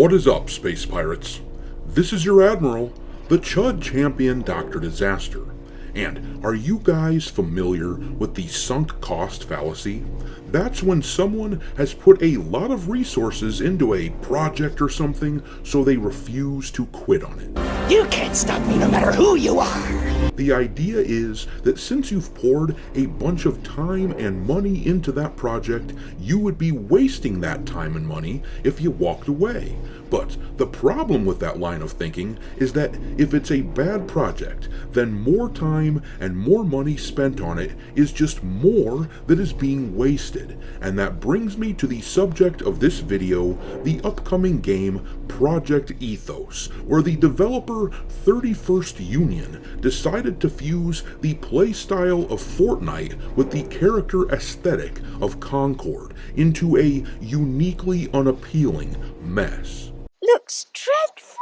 What is up, space pirates? This is your admiral, the Chud champion Dr. Disaster. And are you guys familiar with the sunk cost fallacy? That's when someone has put a lot of resources into a project or something, so they refuse to quit on it. You can't stop me no matter who you are! The idea is that since you've poured a bunch of time and money into that project, you would be wasting that time and money if you walked away. But the problem with that line of thinking is that if it's a bad project, then more time and more money spent on it is just more that is being wasted. And that brings me to the subject of this video, the upcoming game Project Ethos, where the developer 31st Union decided to fuse the playstyle of Fortnite with the character aesthetic of Concord into a uniquely unappealing mess. Looks dreadful.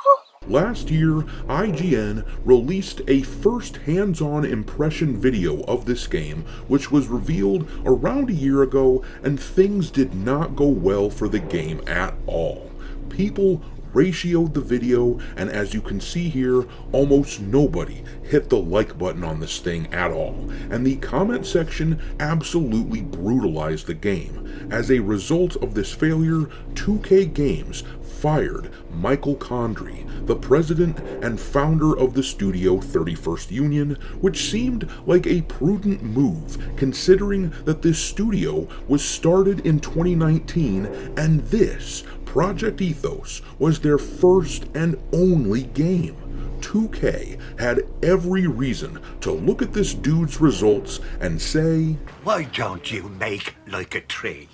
Last year, IGN released a first hands-on impression video of this game, which was revealed around a year ago, and things did not go well for the game at all. People ratioed the video, and as you can see here, almost nobody hit the like button on this thing at all, and the comment section absolutely brutalized the game. As a result of this failure, 2K Games fired Michael Condrey, the president and founder of the studio 31st Union, which seemed like a prudent move considering that this studio was started in 2019 and this, Project Ethos, was their first and only game. 2K had every reason to look at this dude's results and say, "Why don't you make like a tree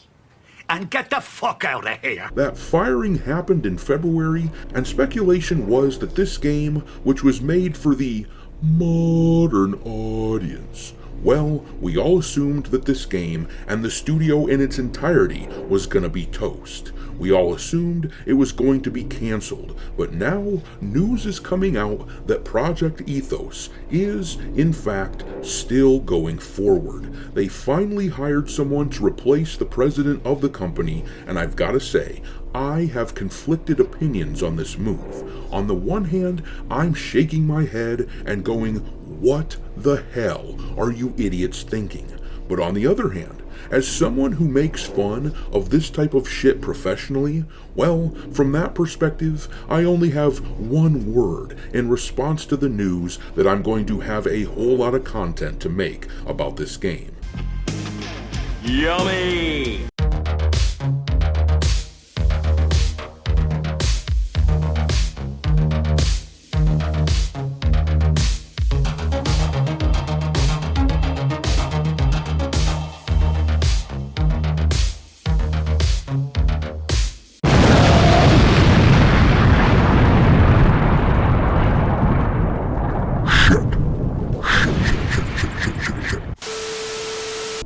and get the fuck out of here?" That firing happened in February, and speculation was that this game, which was made for the modern audience, well, we all assumed that this game and the studio in its entirety was gonna be toast. We all assumed it was going to be cancelled, but now news is coming out that Project Ethos is, in fact, still going forward. They finally hired someone to replace the president of the company, and I've gotta say, I have conflicted opinions on this move. On the one hand, I'm shaking my head and going, what the hell are you idiots thinking? But on the other hand, as someone who makes fun of this type of shit professionally, well, from that perspective, I only have one word in response to the news that I'm going to have a whole lot of content to make about this game. Yummy!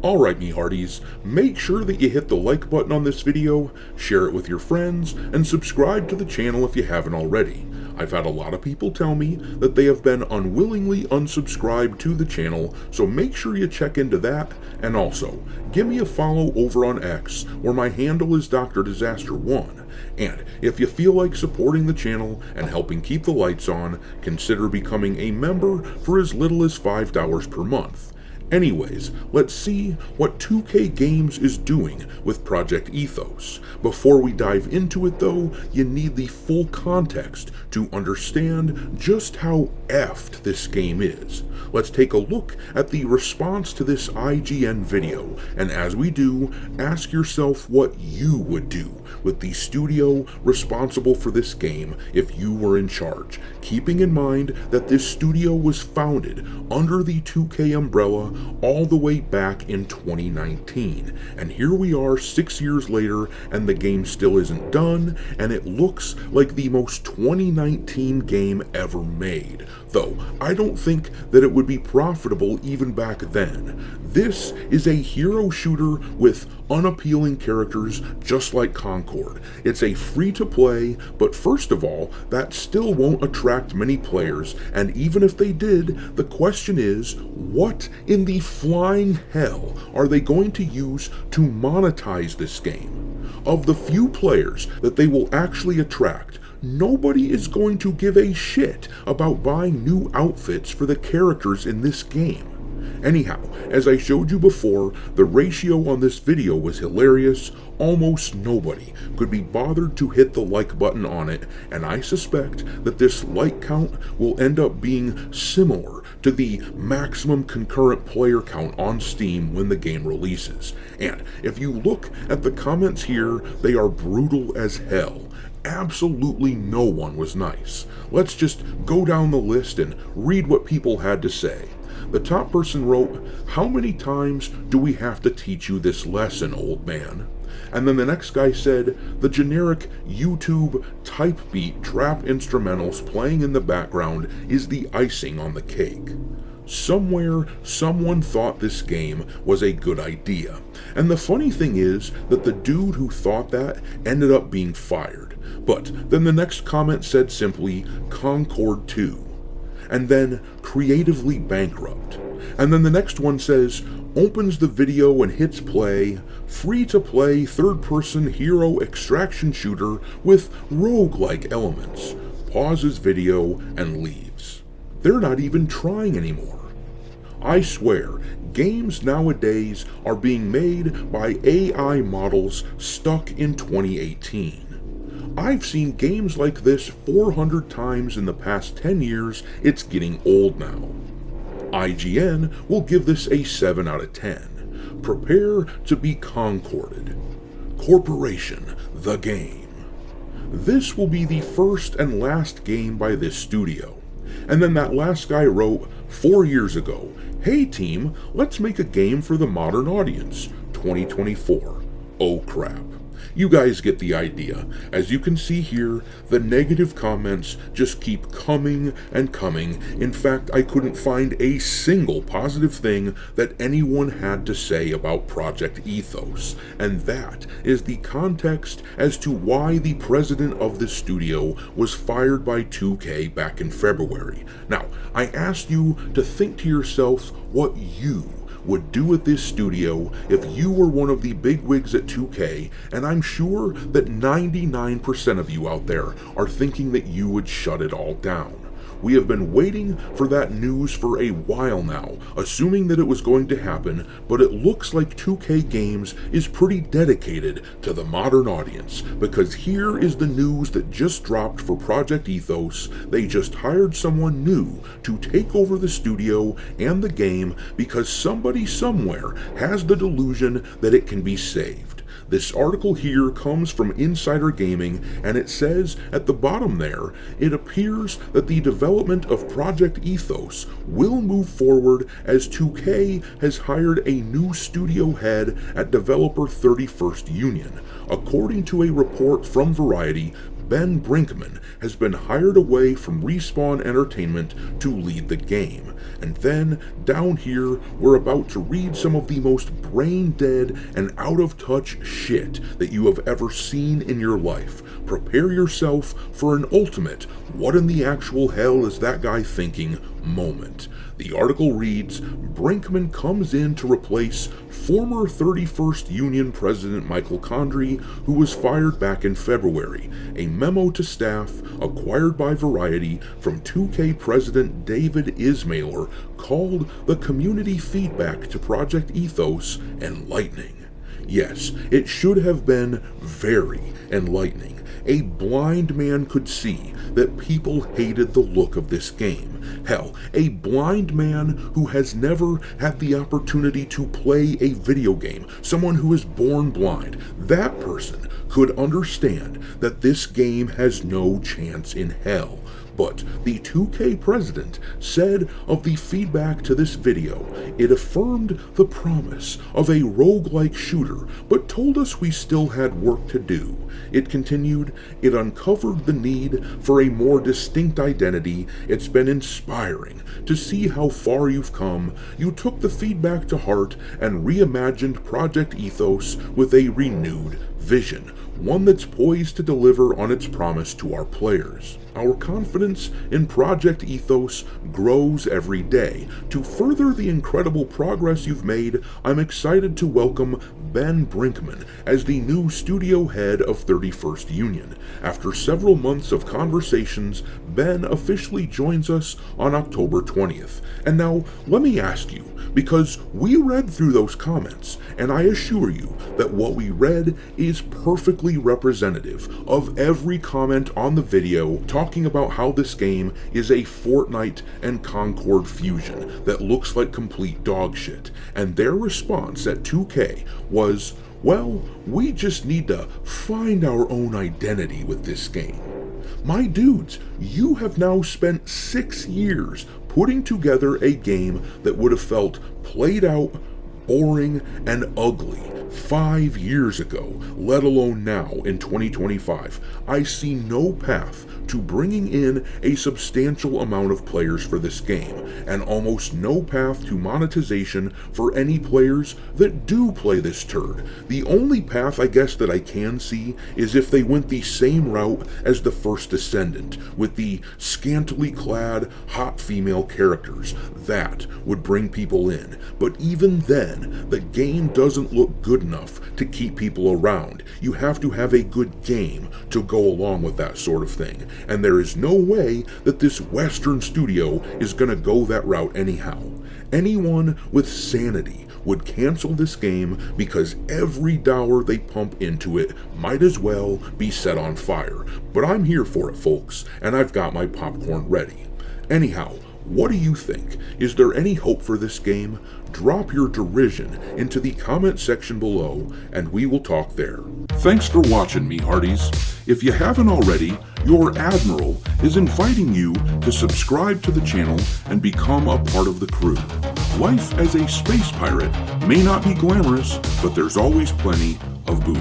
Alright, me hearties, make sure that you hit the like button on this video, share it with your friends, and subscribe to the channel if you haven't already. I've had a lot of people tell me that they have been unwillingly unsubscribed to the channel, so make sure you check into that, and also, give me a follow over on X, where my handle is Dr. Disaster1. And if you feel like supporting the channel and helping keep the lights on, consider becoming a member for as little as $5 per month. Anyways, let's see what 2K Games is doing with Project Ethos. Before we dive into it though, you need the full context to understand just how effed this game is. Let's take a look at the response to this IGN video, and as we do, ask yourself what you would do with the studio responsible for this game if you were in charge, keeping in mind that this studio was founded under the 2K umbrella all the way back in 2019. And here we are 6 years later, and the game still isn't done, and it looks like the most 2019 game ever made. though I don't think that it would be profitable even back then. This is a hero shooter with unappealing characters just like Concord. It's a free-to-play, but first of all, that still won't attract many players, and even if they did, the question is, what in the flying hell are they going to use to monetize this game? Of the few players that they will actually attract, nobody is going to give a shit about buying new outfits for the characters in this game. Anyhow, as I showed you before, the ratio on this video was hilarious. Almost nobody could be bothered to hit the like button on it, and I suspect that this like count will end up being similar to the maximum concurrent player count on Steam when the game releases. And if you look at the comments here, they are brutal as hell. Absolutely no one was nice. Let's just go down the list and read what people had to say. The top person wrote, "How many times do we have to teach you this lesson, old man?" And then the next guy said, "The generic YouTube type beat trap instrumentals playing in the background is the icing on the cake." Somewhere, someone thought this game was a good idea. And the funny thing is that the dude who thought that ended up being fired. But then the next comment said simply, "Concord 2." And then creatively bankrupt. And then the next one says, opens the video and hits play, free-to-play third-person hero extraction shooter with roguelike elements, pauses video and leaves. They're not even trying anymore. I swear, games nowadays are being made by AI models stuck in 2018. I've seen games like this 400 times in the past 10 years, it's getting old now. IGN will give this a 7 out of 10. Prepare to be concorded. Corporation, the game. This will be the first and last game by this studio. And then that last guy wrote, 4 years ago, "Hey team, let's make a game for the modern audience, 2024. Oh crap." You guys get the idea. As you can see here, the negative comments just keep coming and coming. In fact, I couldn't find a single positive thing that anyone had to say about Project Ethos. And that is the context as to why the president of the studio was fired by 2K back in February. Now, I asked you to think to yourself what you would do at this studio if you were one of the bigwigs at 2K, and I'm sure that 99% of you out there are thinking that you would shut it all down. We have been waiting for that news for a while now, assuming that it was going to happen, but it looks like 2K Games is pretty dedicated to the modern audience, because here is the news that just dropped for Project Ethos. They just hired someone new to take over the studio and the game because somebody somewhere has the delusion that it can be saved. This article here comes from Insider Gaming, and it says at the bottom there, it appears that the development of Project Ethos will move forward as 2K has hired a new studio head at developer 31st Union. According to a report from Variety, Ben Brinkman has been hired away from Respawn Entertainment to lead the game. And then, down here, we're about to read some of the most brain-dead and out-of-touch shit that you have ever seen in your life. Prepare yourself for an ultimate, what in the actual hell is that guy thinking, moment. The article reads, Brinkman comes in to replace former 31st Union President Michael Condrey, who was fired back in February. A memo to staff, acquired by Variety from 2K President David Ismailer, called the community feedback to Project Ethos enlightening. Yes, it should have been very enlightening. A blind man could see that people hated the look of this game. Hell, a blind man who has never had the opportunity to play a video game, someone who is born blind, that person could understand that this game has no chance in hell. But the 2K president said of the feedback to this video, it affirmed the promise of a roguelike shooter, but told us we still had work to do. It continued, it uncovered the need for a more distinct identity. It's been inspiring to see how far you've come. You took the feedback to heart and reimagined Project Ethos with a renewed vision, one that's poised to deliver on its promise to our players. Our confidence in Project Ethos grows every day. To further the incredible progress you've made, I'm excited to welcome Ben Brinkman as the new studio head of 31st Union. After several months of conversations, Ben officially joins us on October 20th. And now, let me ask you, because we read through those comments, and I assure you that what we read is perfectly representative of every comment on the video talking about how this game is a Fortnite and Concord fusion that looks like complete dog shit. And their response at 2K was, well, we just need to find our own identity with this game. My dudes, you have now spent 6 years putting together a game that would have felt played out, boring, and ugly 5 years ago, let alone now in 2025. I see no path to bringing in a substantial amount of players for this game, and almost no path to monetization for any players that do play this turd. The only path I guess that I can see is if they went the same route as the first Descendant, with the scantily clad hot female characters. That would bring people in, but even then, the game doesn't look good enough to keep people around. You have to have a good game to go along with that sort of thing, and there is no way that this Western studio is gonna go that route anyhow. Anyone with sanity would cancel this game because every dollar they pump into it might as well be set on fire. But I'm here for it, folks, and I've got my popcorn ready. Anyhow, what do you think? Is there any hope for this game? Drop your derision into the comment section below, and we will talk there. Thanks for watching, me hearties. If you haven't already, your Admiral is inviting you to subscribe to the channel and become a part of the crew. Life as a space pirate may not be glamorous, but there's always plenty of booty.